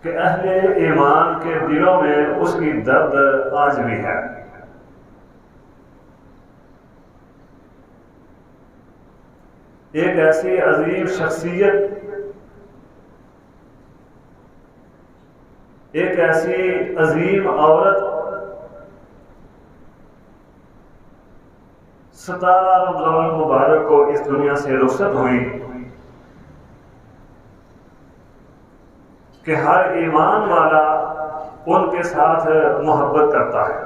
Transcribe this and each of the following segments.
کہ اہل ایمان کے دلوں میں اس کی درد آج بھی ہے۔ ایک ایسی عظیم شخصیت، ایک ایسی عظیم عورت 17 رمضان المبارک کو اس دنیا سے رخصت ہوئی کہ ہر ایمان والا ان کے ساتھ محبت کرتا ہے،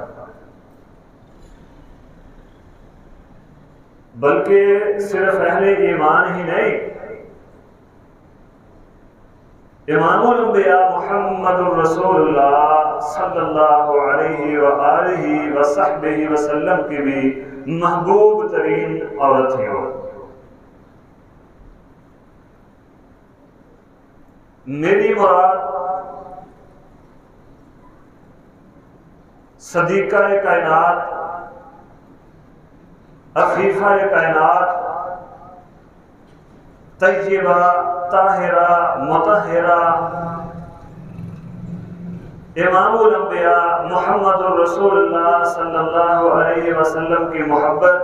بلکہ صرف اہل ایمان ہی نہیں، امام الانبیاء محمد الرسول اللہ صلی اللہ علیہ وآلہ وصحبہ وسلم کی بھی محبوب ترین عورت تھی وہ۔ میری مراد صدیقہ کائنات، عفیفہ کائنات، طیبہ، طاہرہ، مطہرہ، امام الانبیاء محمد الرسول اللہ صلی اللہ علیہ وسلم کی محبت،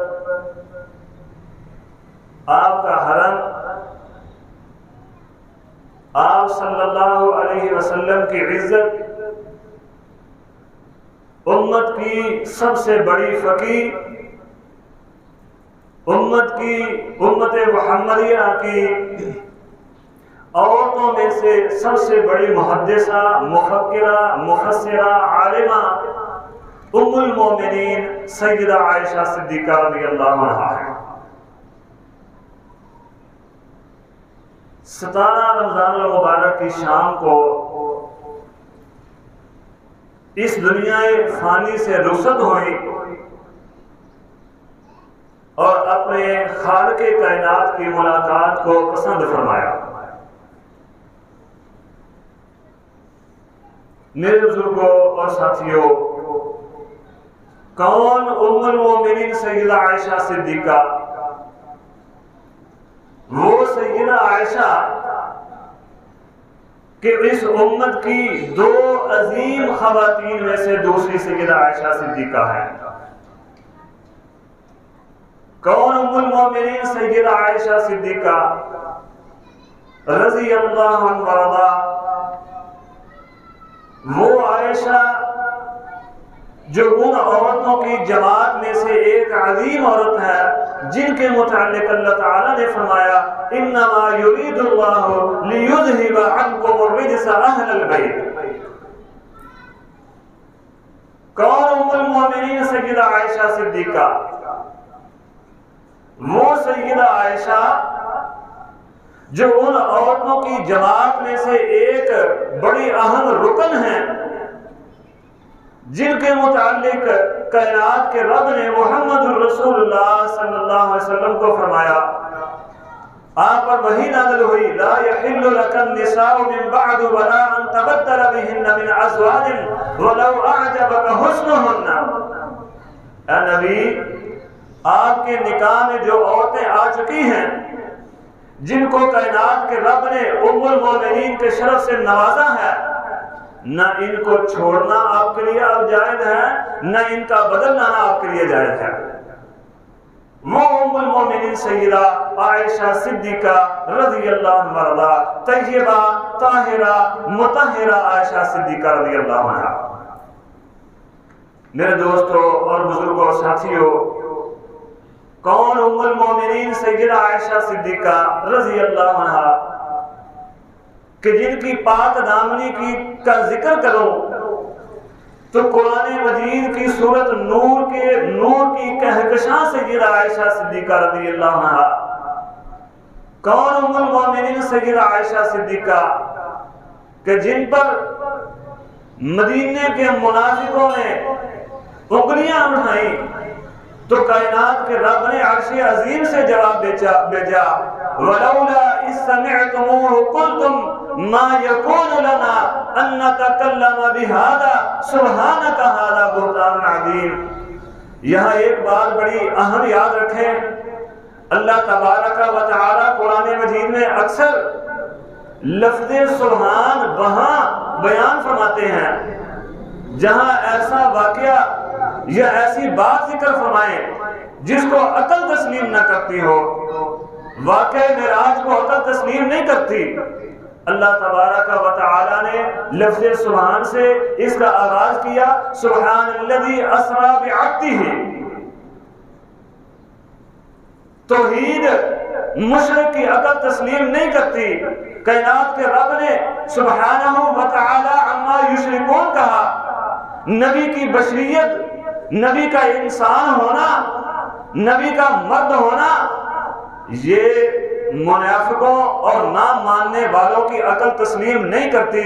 آپ کا حرم، آپ صلی اللہ علیہ وسلم کی عزت، امت کی سب سے بڑی فقیر، امت محمدیہ کی عورتوں میں سے سب سے بڑی محدثہ، مفکرہ، مفسرہ، عالمہ ام المومنین سیدہ عائشہ صدیقہ رضی اللہ عنہا ہے۔ 17 رمضان المبارک کی شام کو اس دنیا فانی سے رخصت ہوئی اور اپنے خالق کائنات کی ملاقات کو پسند فرمایا۔ میرے بزرگوں اور ساتھیوں، کون ام المومنین سیدہ عائشہ صدیقہ؟ وہ سیدہ عائشہ کہ اس امت کی 2 عظیم خواتین میں سے دوسری سیدہ عائشہ صدیقہ ہے۔ کون ام المومنین سیدہ عائشہ صدیقہ رضی اللہ عنہا؟ وہ عائشہ جو ان عورتوں کی جماعت میں سے ایک عظیم عورت ہے جن کے متعلق اللہ تعالیٰ نے فرمایا انما یرید اللہ لیذہب عنکم الرجس اہل البیت۔ کون ام المومنین سیدہ عائشہ صدیقہ؟ وہ سیدہ عائشہ جو ان عورتوں کی جماعت میں سے ایک بڑی اہم رکن ہیں جن کے متعلق کائنات کے رب نے محمد الرسول اللہ صلی اللہ علیہ وسلم کو فرمایا، آپ پر وحی نازل ہوئی لا يحل لك النساء من بعد ولا ان تبدل بهن من ازواج ولو اعجبك حسنهن۔ اے نبی، آپ کے نکاح میں جو عورتیں آ چکی ہیں جن کو کائنات کے رب نے ام المومنین کے شرف سے نوازا ہے، نہ ان کو چھوڑنا آپ کے لیے اب جائز ہے، نہ ان کا بدلنا آپ کے لیے جائز ہے۔ وہ ام المومنین سیدہ عائشہ صدیقہ رضی اللہ عنہا، طیبہ، طاہرہ، مطہرہ عائشہ صدیقہ رضی اللہ عنہا۔ میرے دوستوں اور بزرگوں اور ساتھیوں، کون ام المومنین سیدہ عائشہ صدیقہ رضی اللہ عنہا کہ جن کی پاک دامنی کا ذکر کرو تو قرآن مجید کی سورت نور کی کہکشاں سیدہ عائشہ صدیقہ رضی اللہ عنہا۔ کون ام المومنین سیدہ عائشہ صدیقہ کہ جن پر مدینے کے منافقوں نے انگلیاں اٹھائیں تو کائنات کے رب نے عرش عظیم سے جواب بھیجا وَلَوْلَا إِذْ سَمِعْتُمُوهُ قُلْتُمْ مَا يَكُونُ لَنَا أَن نَّتَكَلَّمَ بِهَذَا سُبْحَانَكَ هَذَا بُهْتَانٌ عَظِيمٌ۔ یہاں ایک بات بڑی اہم یاد رکھیں، اللہ تبارک و تعالی قرآن مجید میں اکثر لفظ سبحان وہاں بیان فرماتے ہیں جہاں ایسا واقعہ یا ایسی بات ذکر فرمائیں جس کو عقل تسلیم نہ کرتی ہو. واقعہ معراج کو عقل تسلیم نہیں کرتی. اللہ تبارک و تعالی نے لفظ سبحان سے اس کا آغاز کیا. سبحان الذی اسری بعبدہ. توحید مشرک کی عقل تسلیم نہیں کرتی. کائنات کے رب نے سبحانہ و تعالی عما یشرکون کہا. نبی کی بشریت، نبی کا انسان ہونا، نبی کا مرد ہونا، یہ منافقوں اور نہ ماننے والوں کی عقل تسلیم نہیں کرتی.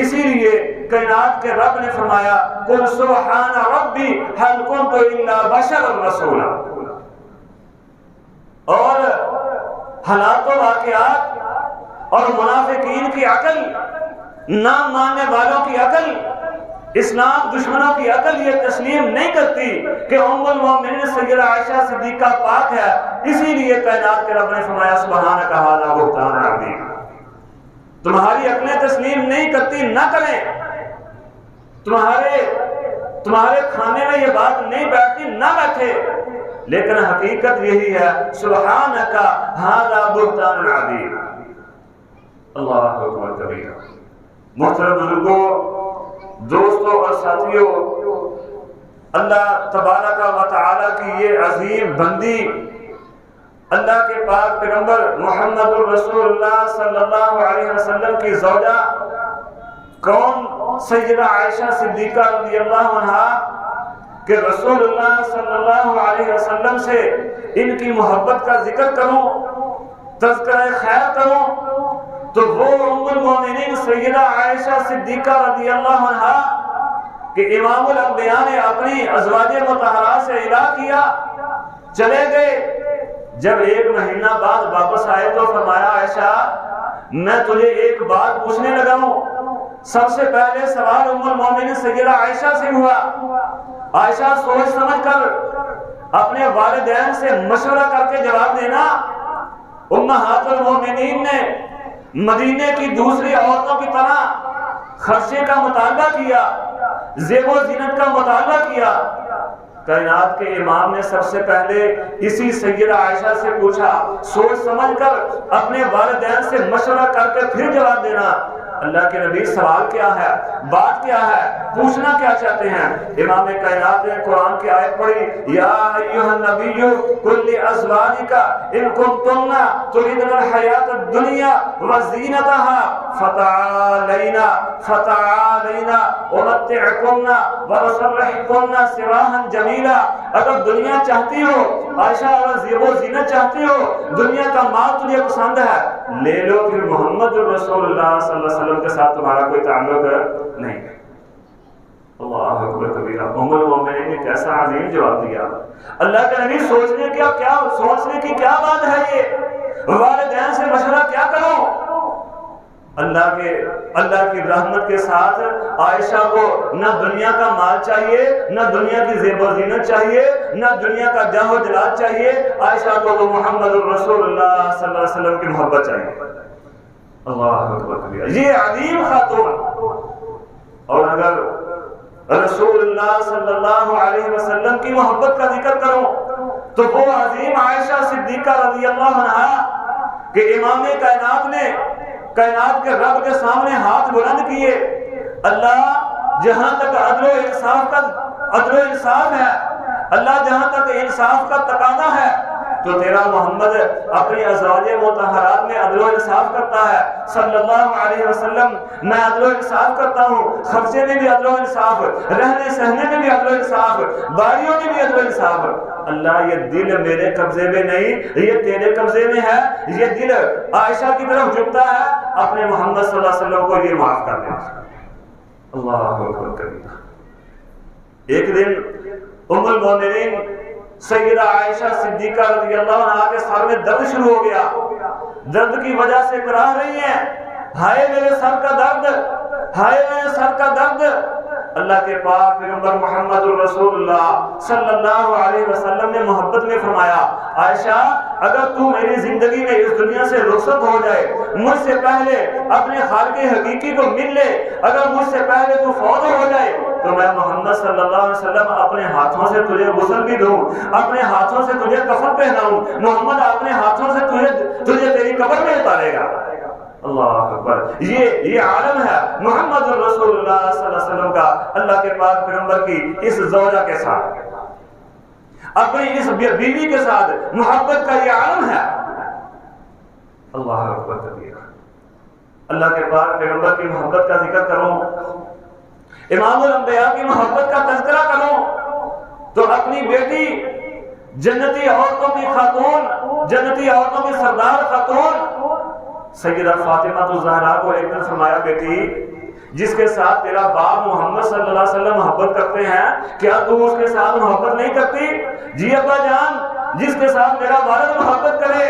اسی لیے کائنات کے رب نے فرمایا قل سبحان ربی هل كنت الا بشرا رسولا. اور حالات و واقعات اور منافقین کی عقل، نہ ماننے والوں کی عقل، اسلام دشمنوں کی عقل یہ تسلیم نہیں کرتی کہ ام المومنین سیدہ عائشہ صدیقہ پاک ہے. اسی لیے کائنات کے رب نے فرمایا سبحانک ھذا بہتان عظیم. تمہاری عقلیں تسلیم نہیں کرتی، نہ کریں. تمہارے کھانے میں یہ بات نہیں بیٹھتی، نہ بیٹھے. لیکن حقیقت یہی ہے سبحانک ھذا بہتان عظیم. اللہ اکبر کبیرہ. محترم بزرگوں، دوستوں اور ساتھیوں، اللہ تبارک و تعالی کی یہ عظیم بندی، اللہ کے پاک پیغمبر محمد الرسول اللہ صلی اللہ علیہ وسلم کی زوجہ کون؟ سیدہ عائشہ صدیقہ رضی اللہ عنہا، کہ رسول اللہ صلی اللہ علیہ وسلم سے ان کی محبت کا ذکر کروں، تذکرہ خیر کروں، تو وہ ام المومنین سیدہ عائشہ صدیقہ رضی اللہ عنہا کہ امام الانبیاء نے اپنی ازواج مطہرات سے الہ کیا، چلے گئے. جب 1 مہینہ بعد واپس آئے تو فرمایا عائشہ میں تجھے ایک بات پوچھنے لگا ہوں. سب سے پہلے سوال ام المومنین سیدہ عائشہ سے ہوا. عائشہ سوچ سمجھ کر اپنے والدین سے مشورہ کر کے جواب دینا. امہات المومنین نے مدینے کی دوسری عورتوں کی طرح خرچے کا مطالبہ کیا، زیب و زینت کا مطالبہ کیا. کائنات کے امام نے سب سے پہلے اسی سیدہ عائشہ سے پوچھا. سوچ سمجھ کر اپنے والدین سے مشورہ کر کے پھر جواب دینا. اللہ کے نبی سوال کیا ہے، بات کیا ہے، پوچھنا کیا چاہتے ہیں؟ امام کائنات نے قرآن کی آیت پڑھی یا ایھا النبی قل لازواجک ان کنتن تريدن الحیاۃ الدنیا وزینتها فتعالینا امتعکن واسرحکن سراحا جمیلا. اگر دنیا چاہتی ہو عائشہ، اگر زیب و زینت چاہتی ہو، دنیا کا مال تجھے پسند ہے، لے لو. پھر محمد رسول اللہ صلی اللہ علیہ وسلم کے ساتھ تمہارا کوئی تعلق نہیں. اللہ اکبر کبیرہ. ام المومنین نے کیسا عظیم جواب دیا. اللہ کے نبی سوچنے کی کیا بات ہے؟ یہ والدین سے مشورہ کیا کرو؟ اللہ کی رحمت کے ساتھ عائشہ کو نہ دنیا کا مال چاہیے، نہ دنیا کی زیب و زینت چاہیے، نہ دنیا کا جاہ و جلال چاہیے. عائشہ کو تو محمد الرسول اللہ صلی اللہ علیہ وسلم کی محبت چاہیے. اللہ اکبر. یہ عظیم خاتون. اور اگر رسول اللہ صلی اللہ علیہ وسلم کی محبت کا ذکر کروں تو وہ عظیم عائشہ صدیقہ رضی اللہ عنہا کہ امام کائنات نے کائنات کے رب کے سامنے ہاتھ بلند کیے. اللہ جہاں تک عدل و انصاف ہے، اللہ جہاں تک انصاف کا تقاضا ہے، تو تیرا محمد اپنی ازواج مطہرات میں عدل و انصاف کرتا ہے. صلی اللہ علیہ وسلم میں عدل و انصاف کرتا ہوں، خرچے میں بھی عدل و انصاف، رہنے سہنے میں بھی عدل و انصاف، باریوں میں بھی عدل و انصاف. اللہ یہ دل میرے قبضے میں نہیں، یہ تیرے قبضے میں ہے. یہ دل عائشہ کی طرف جھکتا ہے، اپنے محمد صلی اللہ علیہ وسلم کو یہ معاف کر دے. اللہ اکبر کبیرہ. ایک دن ام المومنین سیدہ عائشہ صدیقہ رضی اللہ عنہا کے سر میں درد شروع ہو گیا. درد کی وجہ سے کراہ رہی ہیں، ہائے میرے سر کا درد، ہائے میرے سر کا درد. اللہ کے پاک پیغمبر محمد رسول اللہ صلی اللہ علیہ وسلم نے محبت میں فرمایا، عائشہ اگر تو میری زندگی میں اس دنیا سے رخصت ہو جائے، مجھ سے پہلے اپنے خالق حقیقی کو مل لے، اگر مجھ سے پہلے تو فوت ہو جائے تو میں محمد صلی اللہ علیہ وسلم اپنے ہاتھوں سے تجھے غسل بھی دوں، اپنے ہاتھوں سے تجھے کفن پہناؤں، محمد اپنے ہاتھوں سے تجھے تیری قبر میں اتارے گا۔ اللہ اکبر، یہ عالم ہے محمد رسول اللہ صلی اللہ علیہ وسلم کا اللہ کے پاک پیغمبر کی اس زوجہ کے ساتھ، اپنی اس بیوی کے ساتھ محبت کا یہ عالم ہے۔ اللہ اکبر کبیر، اللہ کے پاک پیغمبر کی محبت کا ذکر کروں، امام الانبیاء کی محبت کا تذکرہ کروں تو اپنی بیٹی جنتی عورتوں کی خاتون، جنتی عورتوں کی سردار خاتون سیدہ فاطمہ الزہرا کو ایک دن فرمایا، بیٹی جس کے ساتھ تیرا باپ محمد صلی اللہ علیہ وسلم محبت کرتے ہیں، کیا تو اس کے ساتھ محبت نہیں کرتی؟ جی ابا جان، جس کے ساتھ میرا والد محبت کرے،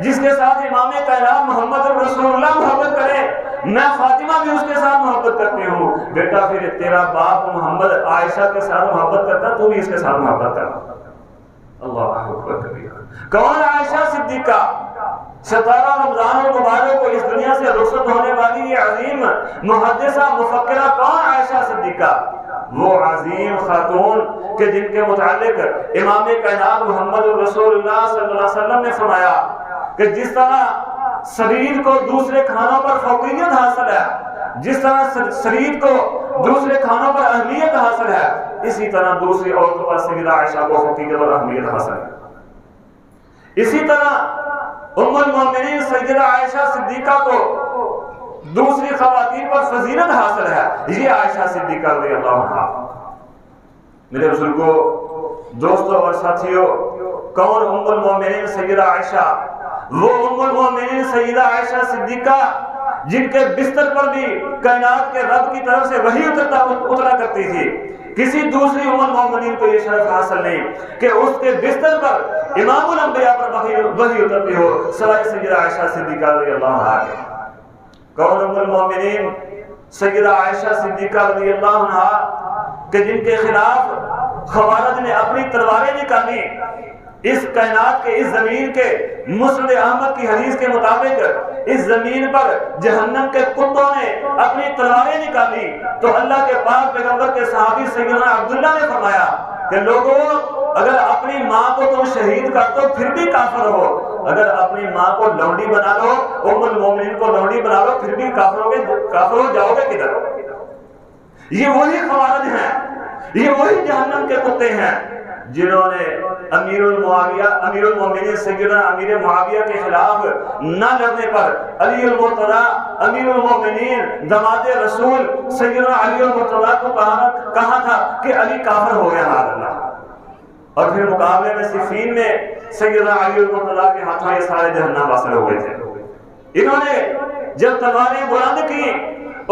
جس کے ساتھ امام کائنات محمد رسول اللہ محبت کرے، میں فاطمہ بھی اس کے ساتھ محبت کرتی ہوں۔ بیٹا پھر تیرا باپ محمد عائشہ کے ساتھ محبت کرتا، تو بھی اس کے ساتھ محبت کرنا۔ اللہ اکبر کبیر، کون عائشہ صدیقہ؟ 17 رمضان المبارک کو اس دنیا سے رخصت ہونے والی یہ عظیم محدثہ مفکرہ کون؟ عائشہ صدیقہ، وہ عظیم خاتون کہ جن کے متعلق امام کائنات محمد رسول اللہ صلی اللہ علیہ وسلم نے فرمایا کہ جس طرح شریر کو دوسرے کھانوں پر فوقیت حاصل ہے، جس طرح شریر کو دوسرے کھانوں پر اہمیت حاصل ہے، اسی طرح دوسری عورتوں پر سیدہ عائشہ کو فوقیت اور اہمیت حاصل ہے۔ اسی طرح ام المومنین سیدہ عائشہ صدیقہ کو دوسری خواتین پر فضیلت حاصل ہے، یہ عائشہ صدیقہ رضی اللہ عنہا۔ میرے بزرگوں، دوستوں اور ساتھیوں، کون ام المومنین سیدہ عائشہ؟ وہ ام المومنین سیدہ عائشہ صدیقہ جن کے بستر پر بھی کائنات کے رب کی طرف سے وحی اترا کرتی تھی۔ کسی دوسری ام المومنین کو یہ شرف حاصل نہیں کہ اس کے بستر پر امام الانبیاء پر وحی اترتی ہو سوائے سیدہ عائشہ صدیقہ رضی اللہ عنہا کے۔ کون ام المومنین سیدہ عائشہ صدیقہ رضی اللہ عنہا کہ جن کے خلاف خوارج نے اپنی تلواریں نکالی، اس کائنات کے اس زمین کے مسند احمد کی حدیث کے مطابق اس زمین پر جہنم کے کتوں نے اپنی تلواریں نکالی تو اللہ کے پاک پیغمبر کے صحابی سیدنا عبداللہ نے فرمایا کہ لوگوں اگر اپنی ماں کو تم شہید کر دو پھر بھی کافر ہو، اگر اپنی ماں کو لونڈی بنا لو، ام المومنین کو لونڈی بنا لو، پھر بھی کافر ہو جاؤ گے کدھر؟ یہ وہی خوارج ہیں، یہ وہی جہنم کے کتے ہیں جنہوں نے امیر المومنین سیدنا امیر معاویہ کے خلاف نہ لڑنے پر علی المرتضیٰ امیر المومنین داماد رسول سیدنا علی المرتضیٰ کو کہا تھا کہ علی کافر ہو گیا معاذ اللہ، اور پھر مقابلے میں صفین میں سیدنا علی المرتضیٰ کے ہاتھوں یہ سارے جہنم واصل ہو گئے تھے۔ انہوں نے جب تلواریں بلند کی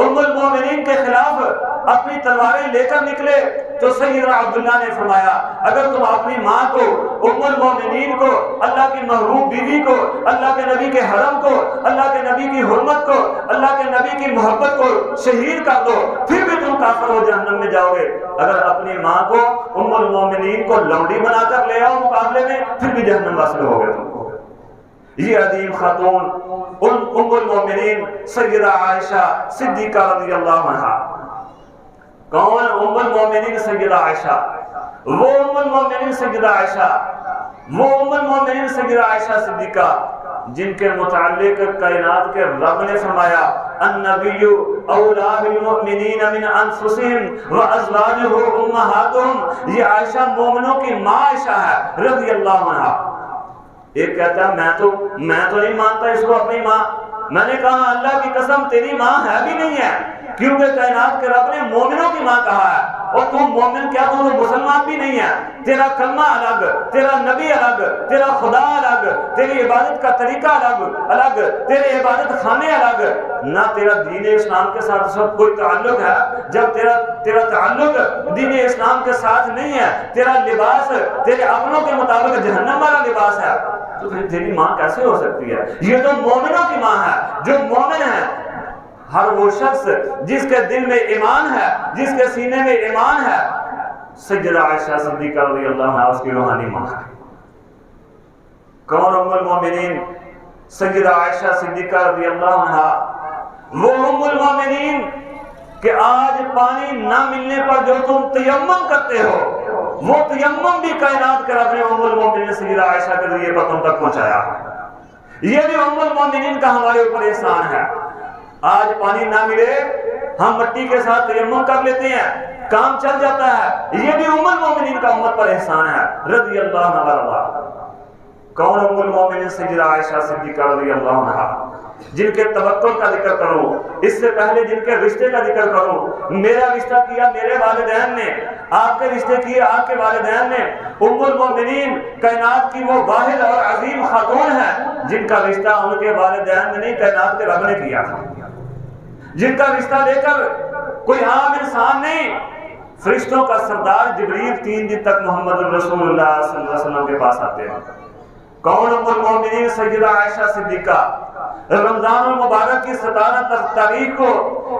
ام المومنین کے خلاف اپنی تلواریں لے کر نکلے تو سیدنا عبداللہ نے فرمایا اگر تم اپنی ماں کو، ام المومنین کو، اللہ کی محبوب بیوی کو، اللہ کے نبی کے حرم کو، اللہ کے نبی کی حرمت کو، اللہ کے نبی کی محبت کو شہید کر دو پھر بھی تم کافر ہو جہنم میں جاؤ گے، اگر اپنی ماں کو، ام المومنین کو لونڈی بنا کر لے آؤ مقابلے میں پھر بھی جہنم واصل ہو گئے تم۔ یہ عظیم خاتون ام المومنین سیدہ عائشہ صدیقہ رضی اللہ عنہا۔ کون ام المومنین سیدہ عائشہ؟ وہ ام المومنین سیدہ عائشہ، وہ ام المومنین سیدہ عائشہ صدیقہ جن کے متعلق کائنات کے رب نے فرمایا النبی اولا بالمؤمنین من انفسهم وازواجہ امہاتہم، یہ عائشہ مومنوں کی ماں عائشہ ہے رضی اللہ عنہا۔ ایک کہتا ہے میں تو نہیں مانتا اس کو اپنی ماں، میں نے کہا اللہ کی قسم تیری ماں ہے بھی نہیں ہے، کیونکہ کائنات کے رب نے مومنوں کی ماں کہا ہے، اور تم مومن کیا تو مسلمان بھی نہیں ہے، تیرا کلمہ الگ، تیرا نبی الگ، تیرا خدا الگ، تیری عبادت کا طریقہ الگ، تیرے عبادت خانے الگ، نہ تیرا دین اسلام کے ساتھ سب کوئی تعلق ہے۔ جب تیرا تعلق دین اسلام کے ساتھ نہیں ہے، تیرا لباس تیرے اپنوں کے مطابق جہنم والا لباس ہے، تو پھر تیری ماں کیسے ہو سکتی ہے؟ یہ تو مومنوں کی ماں ہے، جو مومن ہے ہر وہ شخص جس کے دل میں ایمان ہے، جس کے سینے میں ایمان ہے، سیدہ عائشہ صدیقہ رضی اللہ عنہا اس کی روحانی ماں ہے۔ کون ام المومنین؟ سیدہ عائشہ صدیقہ رضی اللہ عنہا، وہ ام المومنین کہ آج پانی نہ ملنے پر جو تم تیمم کرتے ہو، وہ تیمم بھی کائنات کے رب نے ام المومنین سیدہ عائشہ کے ذریعے پر تم تک پہنچایا ہے۔ یہ بھی ام المومنین کا ہمارے اوپر احسان ہے۔ آج پانی نہ ملے ہم مٹی کے ساتھ تیمم کر لیتے ہیں، کام چل جاتا ہے۔ یہ بھی ام المومنین کا امت پر احسان ہے رضی اللہ عنہ۔ کون ام المومنین؟ سیدہ عائشہ صدیقہ رضی اللہ عنہا، جن کے توکل کا ذکر کروں، اس سے پہلے جن کے رشتے کا ذکر کروں۔ میرا رشتہ کیا میرے والدین نے، آپ کے رشتے کیے آپ کے والدین نے۔ ام المومنین کائنات کی وہ واحد اور عظیم خاتون ہے جن کا رشتہ ان کے والدین نے نہیں، کائنات کے رب نے کیا تھا، جن کا رشتہ لے کر کوئی عام انسان نہیں، فرشتوں کا سردار جبریل 3 دن تک محمد رسول اللہ صلی اللہ علیہ وسلم کے پاس آتے ہیں۔ کون ام المومنین؟ سیدہ عائشہ صدیقہ۔ رمضان المبارک کی 17 تاریخ کو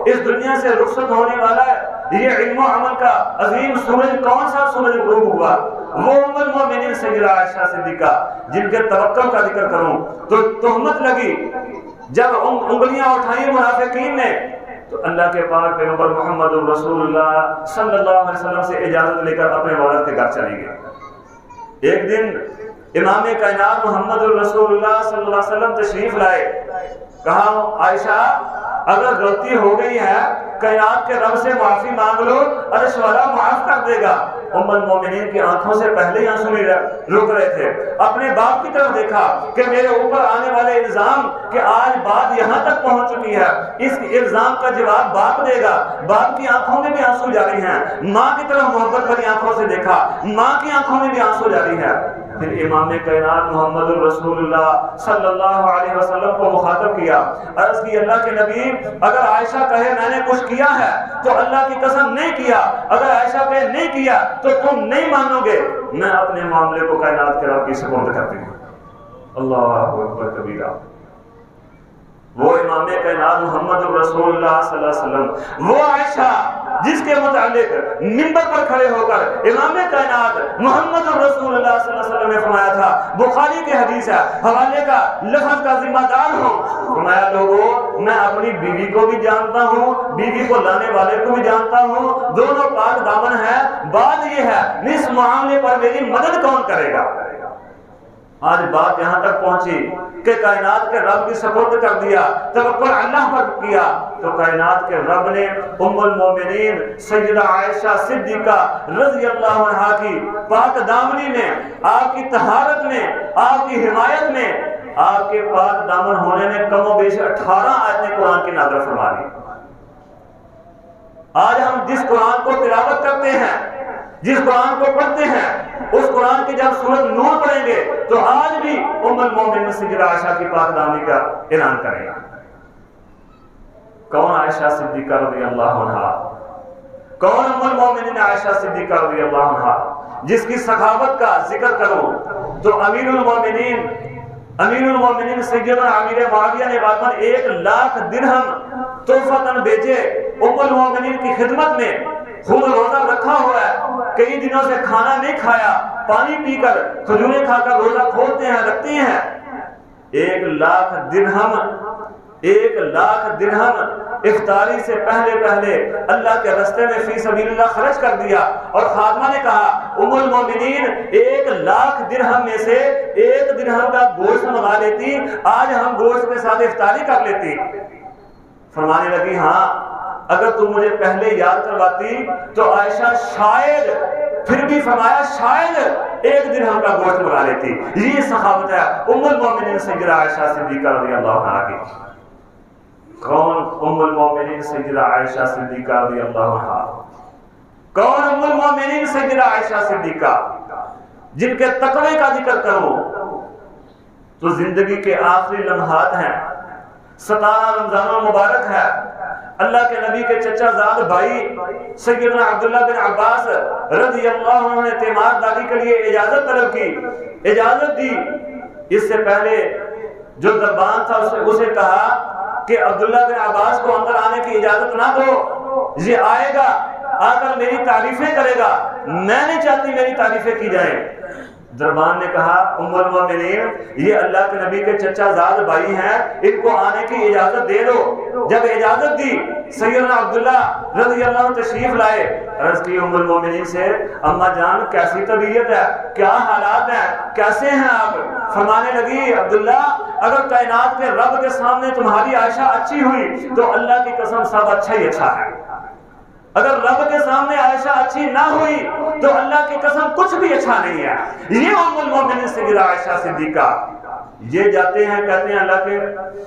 اس دنیا سے رخصت ہونے والا ہے یہ علم و عمل کا عظیم سورج، کون سا سورج غروب ہوا؟ وہ ام المومنین سیدہ عائشہ صدیقہ، جن کے توکل کا ذکر کروں تو تہمت لگی جب انگلیاں اٹھائیں منافقین نے، تو اللہ کے پاک پیغمبر محمد رسول اللہ صلی اللہ علیہ وسلم سے اجازت لے کر اپنے والد کے گھر چلی گئی۔ ایک دن امام کائنات محمد رسول اللہ صلی اللہ علیہ وسلم تشریف لائے، کہا عائشہ اگر غلطی ہو گئی ہے کائنات کے رب سے معافی مانگ لو، عرش والا معاف کر دے گا۔ ام المومنین کی آنکھوں سے پہلے ہی آنسو رک رہے تھے، اپنے باپ کی طرف دیکھا کہ میرے اوپر آنے والے الزام کہ آج بات یہاں تک پہنچ چکی ہے، اس الزام کا جواب باپ دے گا۔ باپ کی آنکھوں میں بھی آنسو جاری ہیں، ماں کی طرف محبت بھری آنکھوں سے دیکھا، ماں کی آنکھوں میں بھی آنسو جاری ہے۔ پھر امام کائنات محمد رسول اللہ صلی اللہ علیہ وسلم کو مخاطب کیا، عرض کی اللہ کے نبی اگر عائشہ کہے میں نے کچھ کیا ہے تو اللہ کی قسم نہیں کیا، اگر عائشہ کہے نہیں کیا تو تم نہیں مانو گے، میں اپنے معاملے کو کائنات کے رب کی سپرد کرتی ہوں۔ اللہ اکبر کبیرہ۔ وہ امام کائنات محمد رسول اللہ صلی اللہ علیہ وسلم، وہ عائشہ جس کے متعلق منبر پر کھڑے ہو کر امام کائنات محمد رسول اللہ صلی اللہ علیہ وسلم نے فرمایا تھا، بخاری کی حدیث ہے، حوالے کا لفظ کا ذمہ دار ہوں، فرمایا لوگوں میں اپنی بیوی کو بھی جانتا ہوں، بیوی کو لانے والے کو بھی جانتا ہوں، دونوں پاک دامن ہیں، بات یہ ہے اس معاملے پر میری مدد کون کرے گا؟ آج بات یہاں تک پہنچی کہ کائنات کے رب کی سپرد کر دیا، توکل اللہ پر کیا، تو کائنات کے رب نے ام المومنین سیدہ عائشہ صدیقہ رضی اللہ عنہا کی پاک دامنی میں، آپ کی طہارت میں، آپ کی حمایت میں، آپ کے پاک دامن ہونے میں کم و بیش 18 آیتیں قرآن کی نازل فرما دی۔ آج ہم جس قرآن کو تلاوت کرتے ہیں، جس قرآن کو پڑھتے ہیں، اس قرآن کی جب سورت نور پڑھیں گے تو آج بھی ام المومنین سیدہ عائشہ کی پاک دامنی کا اعلان کریں گا۔ کون عائشہ صدیقہ رضی اللہ عنہا؟ کون ام المومنین عائشہ صدیقہ رضی اللہ عنہا جس کی سخاوت کا ذکر کروں تو امیر المومنین سیدنا امیر معاویہ نے واقعاً 1,00,000 درہم تحفۃً بھیجے ام المومنین کی خدمت میں۔ خود روزہ رکھا ہوا ہے، کئی دنوں سے کھانا نہیں کھایا، پانی پی کر کھجوریں کھا کر روزہ کھولتے ہیں، رکھتے ہیں۔ 1,00,000 درہم افطاری سے پہلے اللہ کے راستے میں فی سبیل اللہ خرچ کر دیا، اور خادمہ نے کہا ام المومنین 1,00,000 درہم میں سے 1 درہم کا گوشت منگا لیتی، آج ہم گوشت کے ساتھ افطاری کر لیتی۔ فرمانے لگی ہاں اگر تم مجھے پہلے یاد کرواتی تو عائشہ شاید، پھر بھی فرمایا شاید 1 درہم کا گوشت منگا لیتی۔ یہ سخاوت ہے ام المومنین سیدہ عائشہ صدیقہ رضی اللہ عنہا کی۔ کون ام المومنین سیدہ عائشہ صدیقہ رضی اللہ عنہا؟ کون ام المومنین سیدہ عائشہ صدیقہ جن کے تقوی کا ذکر کروں تو زندگی کے آخری لمحات ہیں، 17 رمضان المبارک ہے، اللہ کے نبی کے چچا زاد بھائی سیدنا عبداللہ بن عباس رضی اللہ عنہ نے تیمار داری کے لیے اجازت طلب کی، اجازت دی۔ اس سے پہلے جو دربان تھا اسے کہا کہ عبداللہ بن عباس کو اندر آنے کی اجازت نہ دو، یہ آئے گا، آ کر میری تعریفیں کرے گا، میں نہیں چاہتی میری تعریفیں کی جائیں۔ دربان نے کہا ام المومنین یہ اللہ کے نبی کے چچا زاد بھائی ہیں، ان کو آنے کی اجازت دے دو۔ جب اجازت دی سیدنا عبداللہ رضی اللہ عنہ تشریف لائے، عرض کی ام المومنین سے اماں جان کیسی طبیعت ہے، کیا حالات ہیں، کیسے ہیں آپ؟ فرمانے لگی عبداللہ اگر کائنات کے رب کے سامنے تمہاری عائشہ اچھی ہوئی تو اللہ کی قسم سب اچھا ہی اچھا ہے، اگر رب کے سامنے عائشہ اچھی نہ ہوئی تو اللہ کی قسم کچھ بھی اچھا نہیں ہے۔ یہ ام المومنین سیدہ عائشہ صدیقہ یہ جاتے ہیں، کہتے ہیں اللہ کے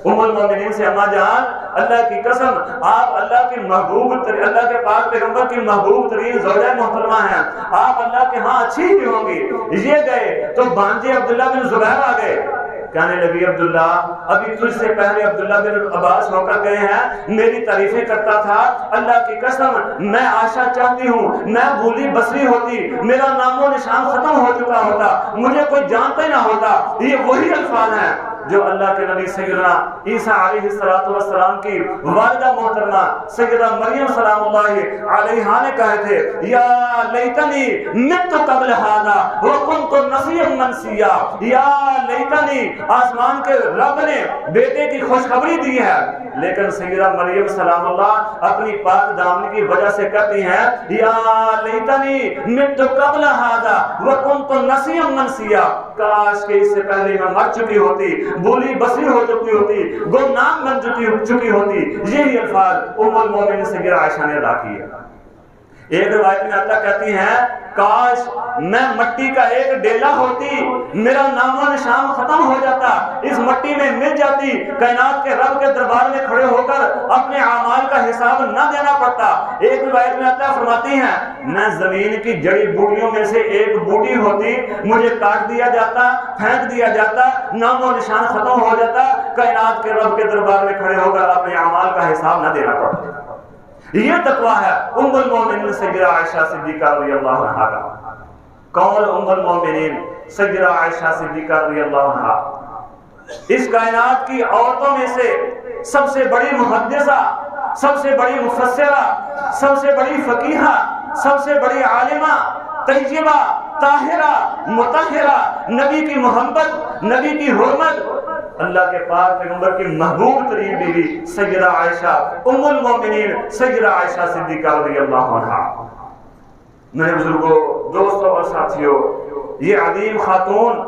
ام المومنین سے اماں جان اللہ کی قسم آپ اللہ کے محبوب اللہ کے پاک پیغمبر کی محبوب ترین زوجہ محترمہ ہیں، آپ اللہ کے ہاں اچھی ہی ہوں گی۔ یہ گئے تو بھانجے عبداللہ بن زبیر آ گئے، کہنے لگی عبداللہ ابھی تجھ سے پہلے عبداللہ بن عباس ہو کر گئے ہیں، میری تعریفیں کرتا تھا، اللہ کی قسم میں عائشہ چاہتی ہوں میں بھولی بسری ہوتی، میرا نام و نشان ختم ہو چکا ہوتا، مجھے کوئی جانتا ہی نہ ہوتا۔ یہ وہی الفاظ ہیں جو اللہ کے نبی سیدنا عیسیٰ علیہ السلام کی والدہ محترمہ سیدہ مریم سلام اللہ علیہا نے کہے تھے، یا لیتنی مت قبل ھذا وکنت نسیا منسیا، یا لیتنی آسمان کے رب نے بیٹے کی خوشخبری دی ہے، لیکن سیدہ مریم سلام اللہ اپنی پاک دامنی کی وجہ سے کہتی ہیں یا لیتنی مت قبل ھذا وکنت نسیا منسیا، کاش کہ اس سے پہلے میں مر چکی ہوتی، بولی بسری ہو چکی ہوتی، گمنام بن چکی ہوتی۔ یہی الفاظ ام المومنین سیدہ عائشہ نے ادا کیے۔ ایک روایت میں آتا کہتی ہیں کاش میں مٹی کا ایک ڈیلا ہوتی، میرا نام و نشان ختم ہو جاتا، اس مٹی میں مل جاتی، کائنات کے رب کے دربار میں کھڑے ہو کر اپنے اعمال کا حساب نہ دینا پڑتا۔ ایک روایت میں آتا فرماتی ہیں میں زمین کی جڑی بوٹیوں میں سے ایک بوٹی ہوتی، مجھے کاٹ دیا جاتا، پھینک دیا جاتا، نام و نشان ختم ہو جاتا، کائنات کے رب کے دربار میں کھڑے ہو کر اپنے اعمال کا حساب نہ دینا پڑتا۔ یہ تقویٰ ہے ام المومنین سیدہ عائشہ صدیقہ رضی اللہ عنہا کا۔ کون ام المومنین سیدہ عائشہ صدیقہ رضی اللہ عنہا؟ اس کائنات کی عورتوں میں سے سب سے بڑی محدثہ، سب سے بڑی مفسرہ، سب سے بڑی فقیہہ، سب سے بڑی عالمہ، طیبہ، طاہرہ، مطہرہ، نبی کی محبت، نبی کی حرمت، اللہ کے پاک پیغمبر کی محبوب ترین بیوی سیدہ عائشہ ام المومنین سیدہ عائشہ صدیقہ رضی اللہ عنہا۔ میرے بزرگوں، دوستوں اور ساتھیوں، یہ عظیم خاتون،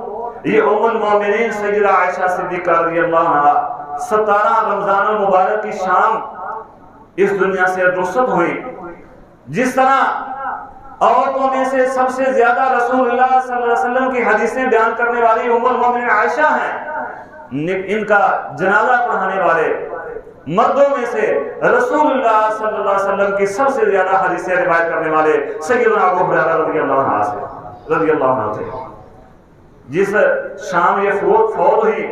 یہ ام المومنین سیدہ عائشہ صدیقہ رضی اللہ عنہا 17 رمضان المبارک کی شام اس دنیا سے رخصت ہوئی۔ جس طرح عورتوں میں سے سب سے زیادہ رسول اللہ صلی اللہ علیہ وسلم کی حدیثیں بیان کرنے والی ام المومنین عائشہ ہیں، ان کا جنازہ پڑھانے والے مردوں میں سے رسول اللہ صلی اللہ علیہ وسلم کی سب سے زیادہ حدیثیں روایت کرنے والے سیدنا ابو ہریرہ رضی اللہ عنہ تھے۔ جس شام یہ فوت ہوئی،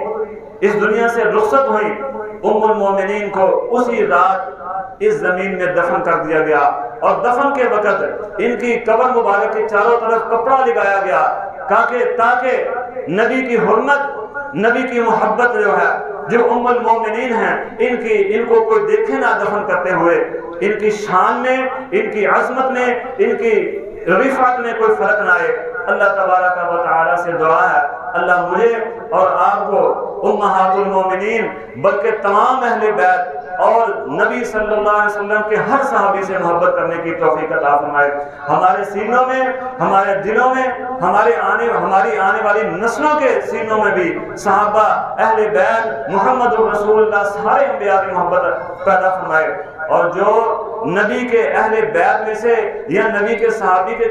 اس دنیا سے رخصت ہوئی، ام المومنین کو اسی رات اس زمین میں دفن کر دیا گیا، اور دفن کے وقت ان کی قبر مبارک کے چاروں طرف کپڑا لگایا گیا تاکہ نبی کی حرمت، نبی کی محبت جو ہے، جو ام المومنین ہیں، ان کو کوئی دیکھے نہ دفن کرتے ہوئے، ان کی شان میں، ان کی عظمت میں، ان کی رفعت میں کوئی فرق نہ آئے۔ اللہ تبارک و تعالی سے دعا ہے اللہ مجھے اور آپ کو امہات المومنین بلکہ تمام اہل بیت اور نبی صلی اللہ علیہ وسلم کے ہر صحابی سے محبت کرنے کی توفیق عطا فرمائے۔ ہمارے سینوں میں، ہمارے دلوں میں، ہماری آنے والی نسلوں کے سینوں میں بھی صحابہ، اہل بیت، محمد رسول اللہ سارے انبیاء کی محبت پیدا فرمائے۔ اور جو نبی کے اہل بیت میں سے یا نبی کے صحابی کے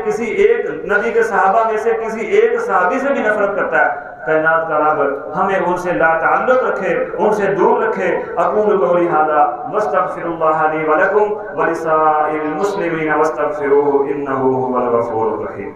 نبی کے صحابہ میں سے کسی ایک صحابی سے بھی نفرت کرتا ہے، کائنات کا رب ہمیں ان سے لا تعلق رکھے، ان سے دور رکھے۔ اقول قولی ھذا واستغفر اللہ لی ولکم ولسائر المسلمین واستغفروہ انہ ھو الغفور الرحیم۔